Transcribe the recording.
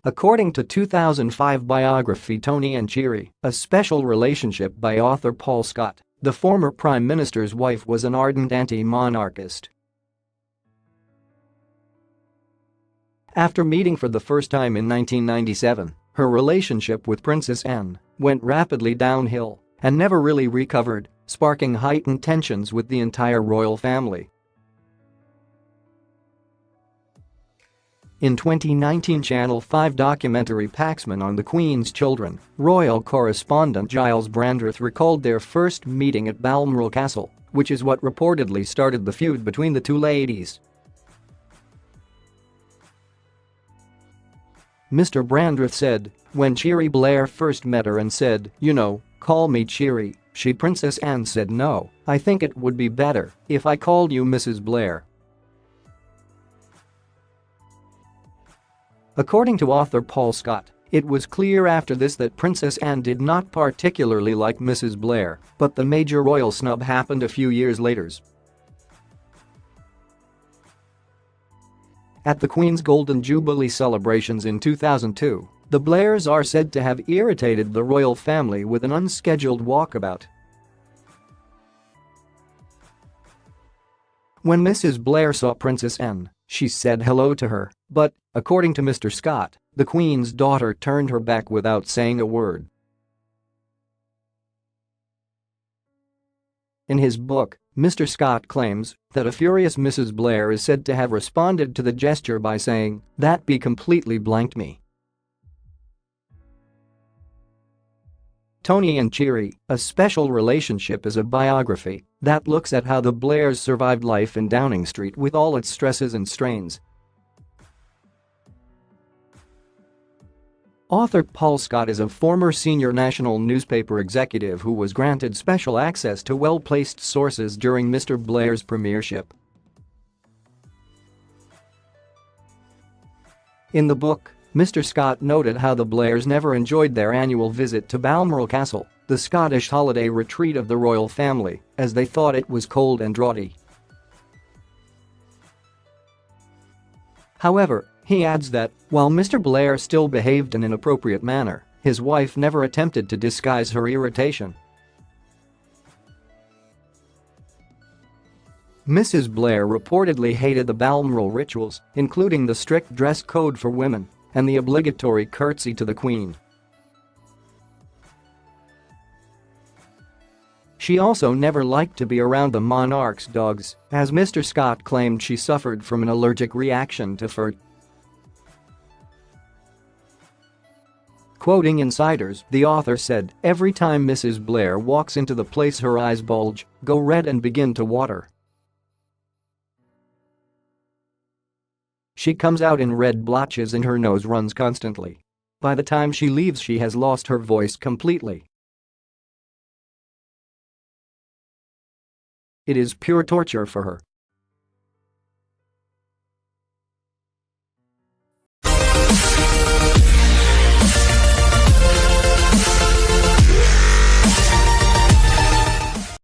According to 2005 biography Tony and Cherie, A Special Relationship by author Paul Scott, the former Prime Minister's wife was an ardent anti-monarchist. After meeting for the first time in 1997, her relationship with Princess Anne went rapidly downhill and never really recovered, sparking heightened tensions with the entire royal family. In 2019 Channel 5 documentary Paxman on the Queen's Children, royal correspondent Gyles Brandreth recalled their first meeting at Balmoral Castle, which is what reportedly started the feud between the two ladies. Mr Brandreth said, "When Cherie Blair first met her and said, 'You know, call me Cherie,' Princess Anne said no, I think it would be better if I called you Mrs Blair." According to author Paul Scott, it was clear after this that Princess Anne did not particularly like Mrs Blair, but the major royal snub happened a few years later. At the Queen's Golden Jubilee celebrations in 2002, the Blairs are said to have irritated the royal family with an unscheduled walkabout. When Mrs Blair saw Princess Anne, she said hello to her, but, according to Mr Scott, the Queen's daughter turned her back without saying a word. In his book, Mr Scott claims that a furious Mrs Blair is said to have responded to the gesture by saying, "That be completely blanked me." Tony and Cherie, A Special Relationship is a biography that looks at how the Blairs survived life in Downing Street with all its stresses and strains. Author Paul Scott is a former senior national newspaper executive who was granted special access to well-placed sources during Mr Blair's premiership. In the book, Mr Scott noted how the Blairs never enjoyed their annual visit to Balmoral Castle, the Scottish holiday retreat of the royal family, as they thought it was cold and draughty. However, he adds that, while Mr Blair still behaved in an inappropriate manner, his wife never attempted to disguise her irritation. Mrs Blair reportedly hated the Balmoral rituals, including the strict dress code for women and the obligatory curtsey to the Queen. She also never liked to be around the monarch's dogs, as Mr Scott claimed she suffered from an allergic reaction to fur. Quoting insiders, the author said, "Every time Mrs Blair walks into the place her eyes bulge, go red and begin to water. She comes out in red blotches and her nose runs constantly. By the time she leaves she has lost her voice completely. It is pure torture for her."